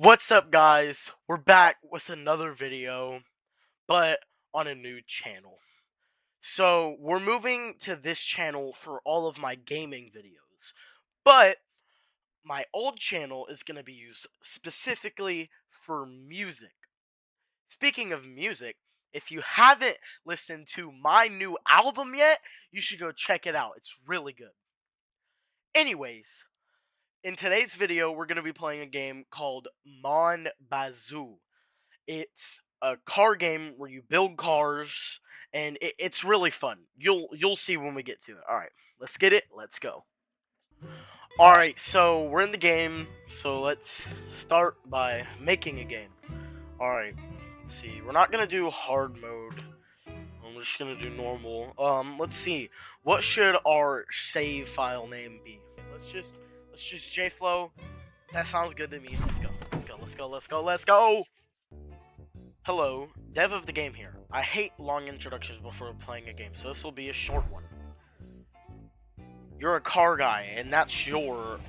What's up, guys? We're back with another video, but on a new channel. So, we're moving to this channel for all of my gaming videos, but my old channel is going to be used specifically for music. Speaking of music, if you haven't listened to my new album yet, you should go check it out. It's really good. Anyways, in today's video, we're going to be playing a game called Mon Bazou. It's a car game where you build cars, and it's really fun. You'll see when we get to it. All right, let's get it. Let's go. All right, so we're in the game. So let's start by making a game. All right, let's see. We're not gonna do hard mode. We're just gonna do normal. Let's see. What should our save file name be? Let's just JFlow. That sounds good to me. Let's go. Let's go. Let's go. Let's go. Let's go. Hello, dev of the game here. I hate long introductions before playing a game, so this will be a short one. You're a car guy, and that's your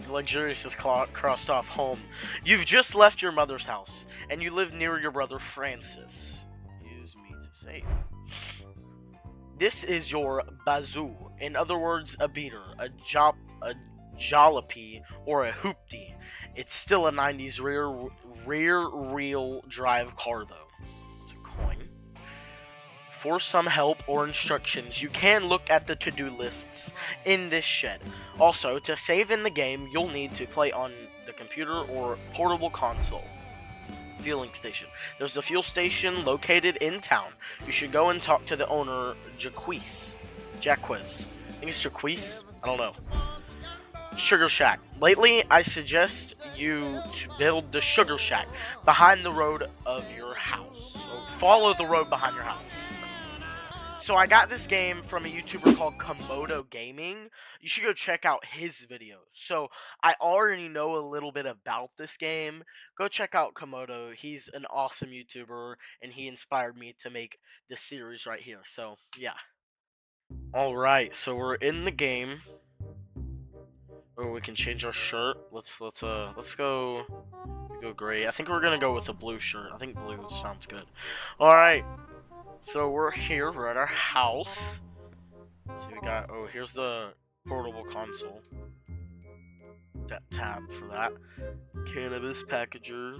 luxurious crossed off home. You've just left your mother's house, and you live near your brother Francis. Use me to save. This is your bazoo. In other words, a beater, a jalopy, or a hoopty. It's still a 90s rear-wheel drive car, though. It's a coin. For some help or instructions, you can look at the to-do lists in this shed. Also, to save in the game, you'll need to play on the computer or portable console. Fueling station. There's a fuel station located in town. You should go and talk to the owner, Jaquez. I think it's Jaquez? I don't know. Sugar Shack. Lately, I suggest you to build the Sugar Shack behind the road of your house. So follow the road behind your house. So I got this game from a YouTuber called Comodo Gaming. You should go check out his videos. So I already know a little bit about this game. Go check out Comodo. He's an awesome YouTuber, and he inspired me to make this series right here. So yeah. All right. So we're in the game. Oh, we can change our shirt. Let's go gray. I think we're gonna go with a blue shirt. I think blue sounds good. All right. So we're here. We're at our house. So we got. Oh, here's the portable console. That tab for that. Cannabis packager.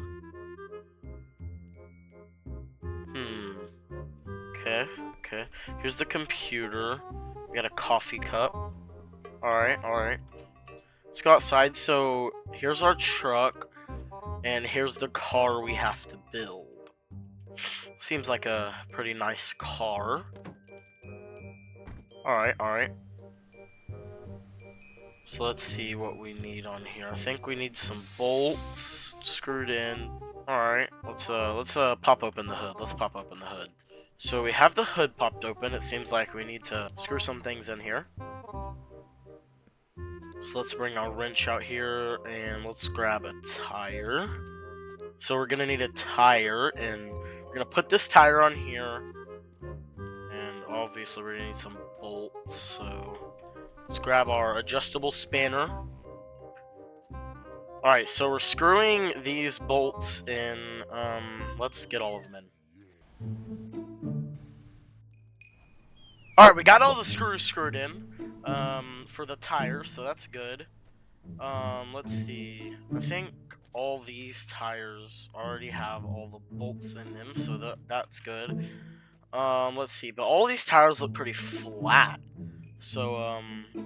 Okay. Okay. Here's the computer. We got a coffee cup. All right. All right. Let's go outside. So here's our truck, and here's the car we have to build. Seems like a pretty nice car. Alright, alright. So let's see what we need on here. I think we need some bolts screwed in. Alright, let's pop open the hood. Let's pop open the hood. So we have the hood popped open. It seems like we need to screw some things in here. So let's bring our wrench out here and let's grab a tire. So we're gonna need a tire, and we're gonna put this tire on here, and obviously we're gonna need some bolts. So let's grab our adjustable spanner. Alright, so we're screwing these bolts in. Let's get all of them in. Alright, we got all the screws screwed in for the tire, so that's good. Let's see. I think all these tires already have all the bolts in them, so that's good. Let's see. But all these tires look pretty flat. So,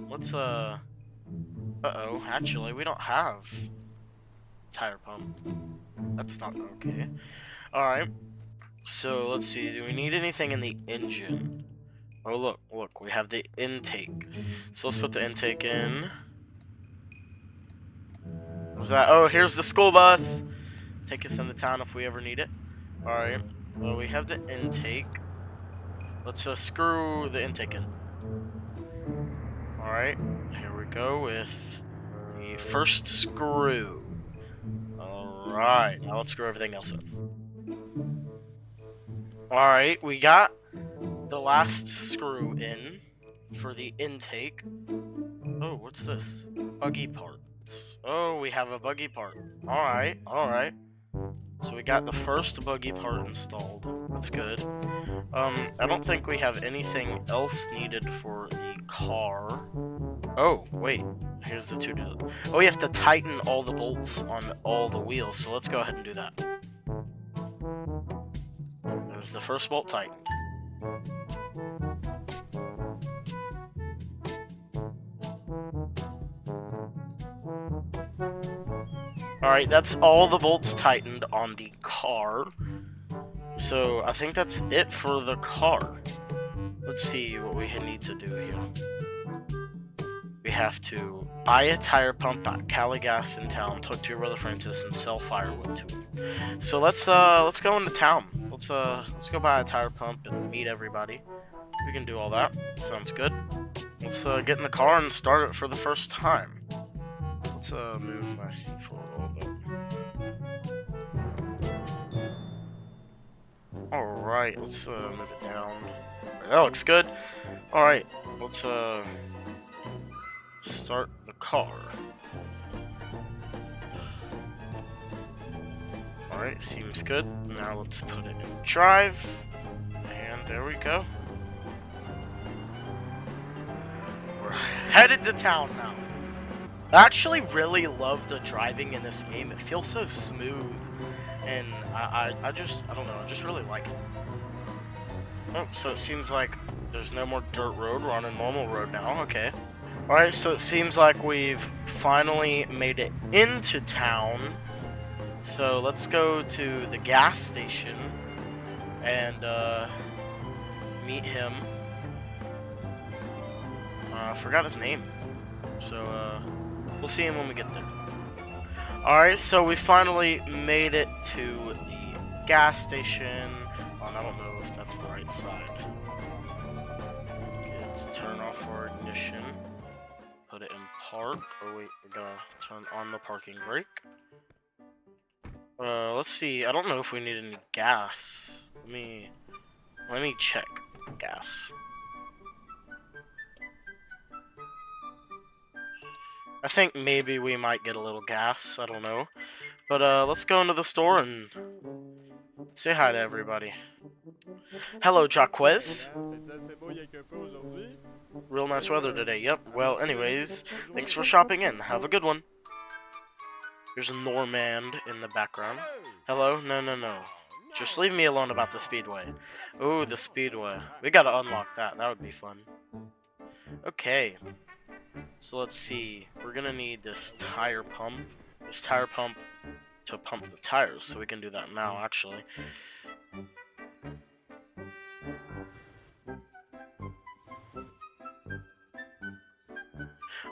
let's, uh-oh. Actually, we don't have tire pump. That's not okay. Alright. So, let's see. Do we need anything in the engine? Oh, look. We have the intake. So, let's put the intake in. What's that? Oh, here's the school bus. Take us into town if we ever need it. Alright. Well, we have the intake. Let's screw the intake in. Alright. Here we go with the first screw. Alright. Now let's screw everything else in. Alright. We got the last screw in for the intake. Oh, what's this? Buggy part. Oh, we have a buggy part. Alright, alright. So we got the first buggy part installed. That's good. I don't think we have anything else needed for the car. Oh, wait. Here's the to-do. Oh, we have to tighten all the bolts on all the wheels, so let's go ahead and do that. There's the first bolt tightened. Alright, that's all the bolts tightened on the car. So, I think that's it for the car. Let's see what we need to do here. We have to buy a tire pump at Cali Gas in town, talk to your brother Francis, and sell firewood to him. So let's go into town. Let's go buy a tire pump and meet everybody. We can do all that. Sounds good. Let's get in the car and start it for the first time. Let's move my seat for a little bit. Alright, let's move it down. That looks good. Alright, let's start the car. Alright, seems good. Now let's put it in drive. And there we go. We're headed to town now. I actually really love the driving in this game. It feels so smooth. And I don't know, I just really like it. Oh, so it seems like there's no more dirt road. We're on a normal road now. Okay. Alright, so it seems like we've finally made it into town. So let's go to the gas station and meet him. I forgot his name. So we'll see him when we get there. Alright, so we finally made it to the gas station. Oh, I don't know if that's the right side. Okay, let's turn off our ignition. Put it in park. Oh wait, we're gonna turn on the parking brake. Let's see. I don't know if we need any gas. Let me check gas. I think maybe we might get a little gas. I don't know. But let's go into the store and say hi to everybody. Hello, Jaquez. Real nice weather today. Yep. Well, anyways, thanks for shopping in. Have a good one. There's a Normand in the background. Hello? No. Just leave me alone about the Speedway. Ooh, the Speedway. We gotta unlock that. That would be fun. Okay. So let's see. We're gonna need this tire pump. This tire pump to pump the tires. So we can do that now, actually.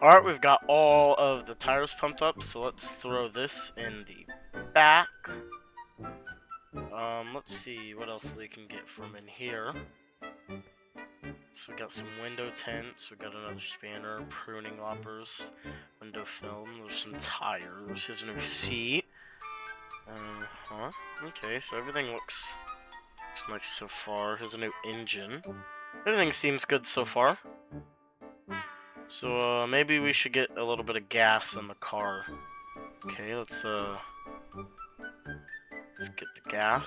Alright, we've got all of the tires pumped up, so let's throw this in the back. Let's see what else we can get from in here. So we got some window tints, we got another spanner, pruning loppers, window film, there's some tires, here's a new seat. Okay, so everything looks nice so far. Here's a new engine. Everything seems good so far. So, maybe we should get a little bit of gas in the car. Okay, let's get the gas.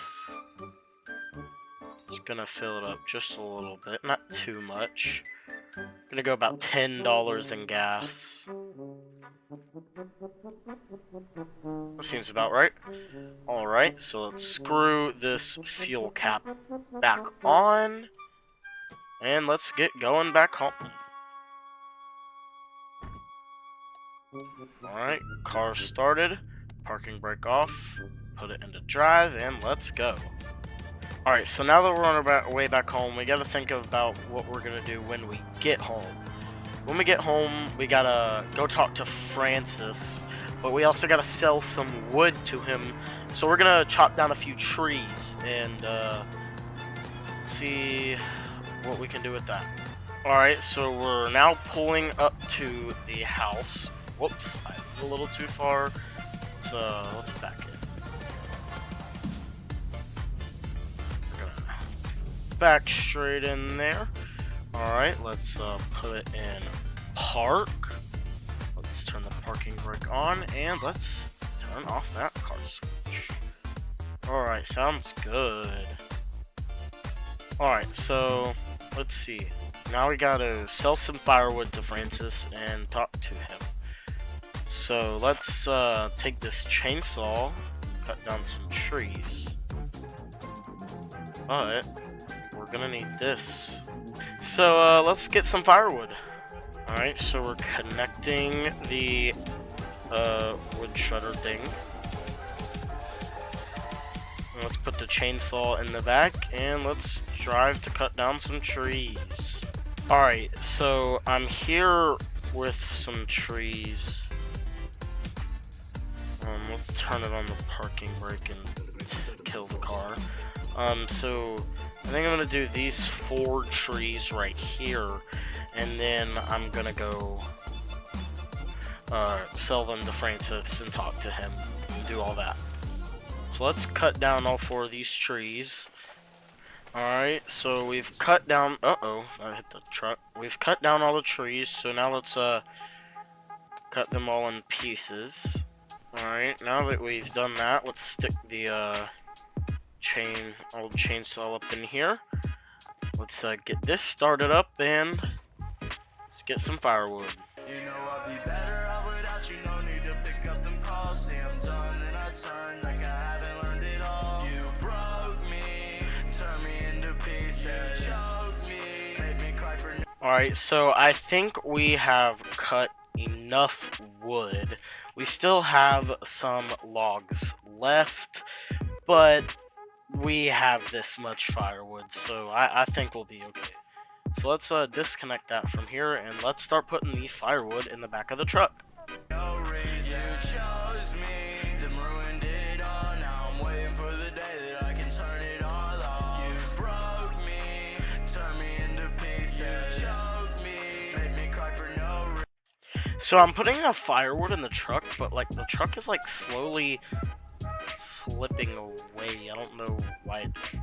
Just gonna fill it up just a little bit, not too much. Gonna go about $10 in gas. That seems about right. Alright, so let's screw this fuel cap back on. And let's get going back home. Alright, car started. Parking brake off. Put it into drive, and let's go. Alright, so now that we're on our way back home, we gotta think about what we're gonna do when we get home. When we get home, we gotta go talk to Francis, but we also gotta sell some wood to him. So we're gonna chop down a few trees and see what we can do with that. Alright, so we're now pulling up to the house. Whoops, I went a little too far. Let's back in. Back straight in there. Alright, let's put it in park. Let's turn the parking parking brake on, and let's turn off that car switch. Alright, sounds good. Alright, so let's see. Now we gotta sell some firewood to Francis and talk to him. So let's take this chainsaw, cut down some trees. But we're gonna need this. So let's get some firewood. Alright, so we're connecting the wood shredder thing. And let's put the chainsaw in the back and let's drive to cut down some trees. Alright, so I'm here with some trees. Let's turn it on the parking brake and kill the car. So I think I'm gonna do these 4 trees right here, and then I'm gonna go sell them to Francis and talk to him and do all that. So let's cut down all 4 of these trees. Alright, so we've cut down... Uh-oh, I hit the truck. We've cut down all the trees, so now let's cut them all in pieces. Alright, now that we've done that, let's stick the old chainsaw up in here. Let's get this started up and let's get some firewood. You know I'll be better off without you, no need to pick up them calls. Say I'm done and I turn like I haven't learned it all. You broke me, turned me into pieces, choked me, made me cry for... Alright, so I think we have cut enough wood. We still have some logs left, but we have this much firewood, so I think we'll be okay. So let's disconnect that from here, and let's start putting the firewood in the back of the truck. No reason chose me, them ruined it all. Now I'm waiting for the day that I can turn it all off. You broke me, turned me into pieces, choked me, made me cry for no reason. So I'm putting enough firewood in the truck, but like the truck is like slowly slipping away. I don't know why it's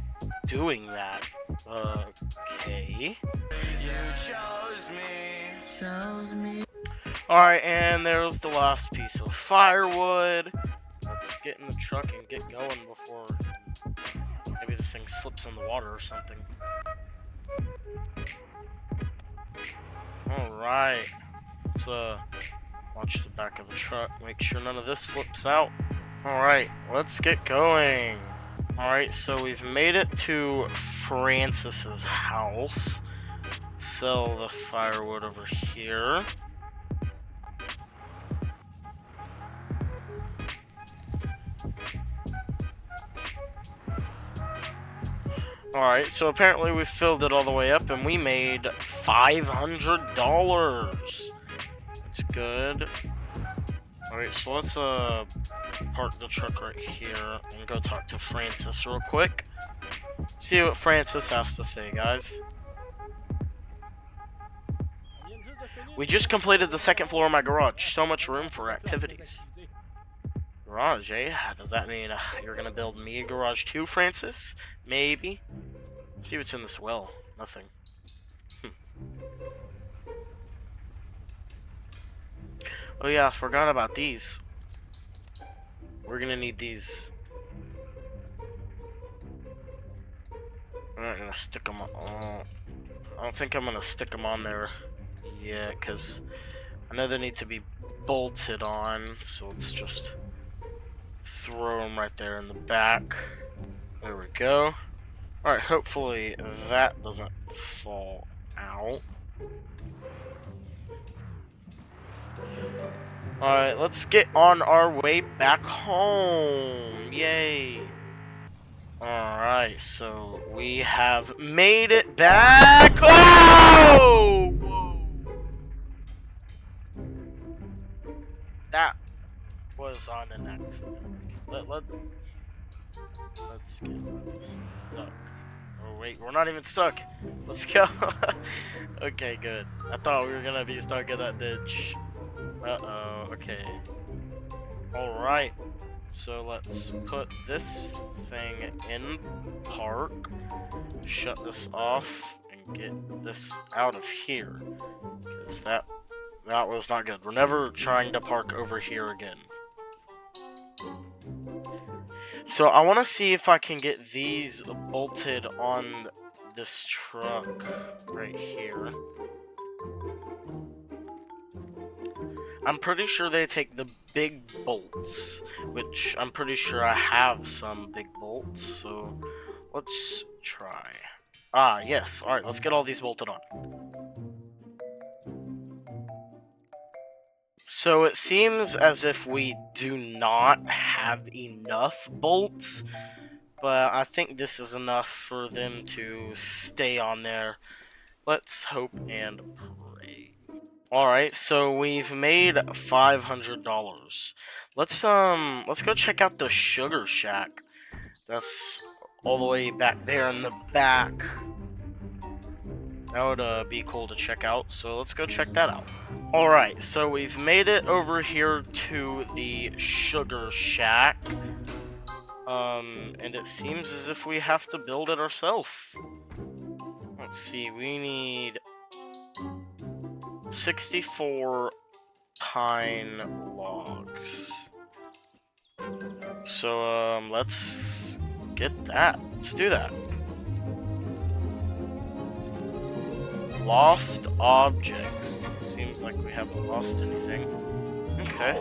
doing that. Okay. Alright, and there's the last piece of firewood. Let's get in the truck and get going before maybe this thing slips in the water or something. Alright. Let's watch the back of the truck, make sure none of this slips out. Alright, let's get going. Alright, so we've made it to Francis's house. Sell the firewood over here. Alright, so apparently we filled it all the way up and we made $500. That's good. Alright, so let's park the truck right here and go talk to Francis real quick. See what Francis has to say, guys. We just completed the 2nd floor of my garage. So much room for activities. Garage, eh? Does that mean you're gonna build me a garage too, Francis? Maybe. Let's see what's in this well. Nothing. Oh yeah, I forgot about these. We're gonna need these. I'm not gonna stick them on. Oh, I don't think I'm gonna stick them on there yet, because I know they need to be bolted on. So let's just throw them right there in the back. There we go. Alright, hopefully that doesn't fall out. Alright, let's get on our way back home. Yay. Alright, so we have made it back. Oh! Whoa! That was on an accident. Let's get stuck. Oh wait, we're not even stuck. Let's go. Okay, good. I thought we were gonna be stuck in that ditch. Uh-oh, okay. Alright, so let's put this thing in park, shut this off, and get this out of here, because that That was not good. We're never trying to park over here again. So I want to see if I can get these bolted on this truck right here. I'm pretty sure they take the big bolts, which I'm pretty sure I have some big bolts, so let's try. Ah, yes. Alright, let's get all these bolted on. So it seems as if we do not have enough bolts, but I think this is enough for them to stay on there. Let's hope and pray. Alright, so we've made $500. Let's go check out the Sugar Shack. That's all the way back there in the back. That would be cool to check out, so let's go check that out. Alright, so we've made it over here to the Sugar Shack. And it seems as if we have to build it ourselves. Let's see, we need 64 pine logs. So, let's get that. Let's do that. Lost objects. It seems like we haven't lost anything. Okay.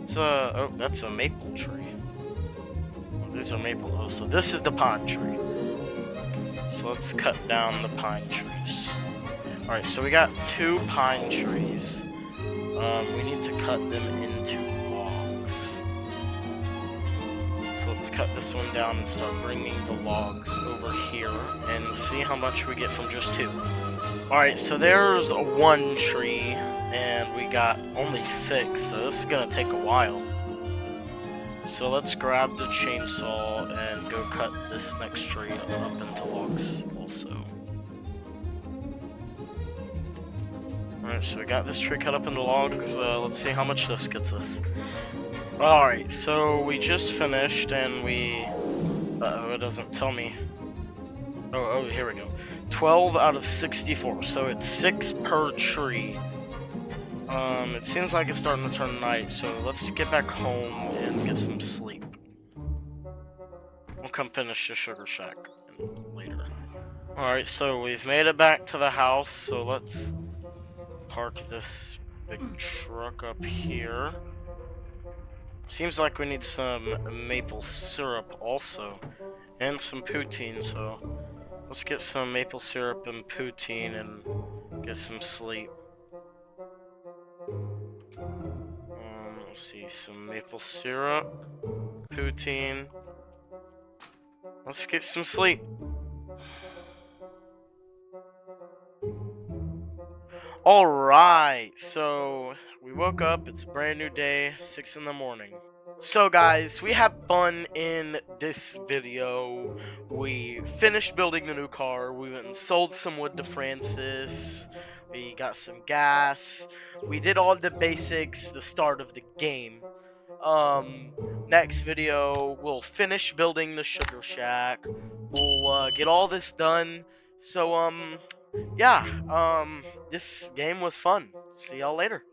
It's oh, that's a maple tree. Oh, these are maple. Oh, so this is the pine tree. So let's cut down the pine trees. Alright, so we got 2 pine trees. We need to cut them into logs. So let's cut this one down and start bringing the logs over here and see how much we get from just 2. Alright, so there's 1 tree, and we got only 6, so this is gonna take a while. So let's grab the chainsaw and go cut this next tree up into logs also. Alright, so we got this tree cut up into logs. Let's see how much this gets us. Alright, so we just finished and we... Uh-oh, it doesn't tell me. Oh, here we go. 12 out of 64, so it's 6 per tree. It seems like it's starting to turn night, so let's get back home and get some sleep. We'll come finish the Sugar Shack later. Alright, so we've made it back to the house, so let's park this big truck up here. Seems like we need some maple syrup also, and some poutine, so let's get some maple syrup and poutine and get some sleep. Let's see, some maple syrup, poutine. Let's get some sleep. Alright, so we woke up, it's a brand new day, 6 in the morning. So guys, we had fun in this video. We finished building the new car, we went and sold some wood to Francis, we got some gas, we did all the basics, the start of the game. Next video, we'll finish building the Sugar Shack, we'll get all this done. So, yeah, this game was fun. See y'all later.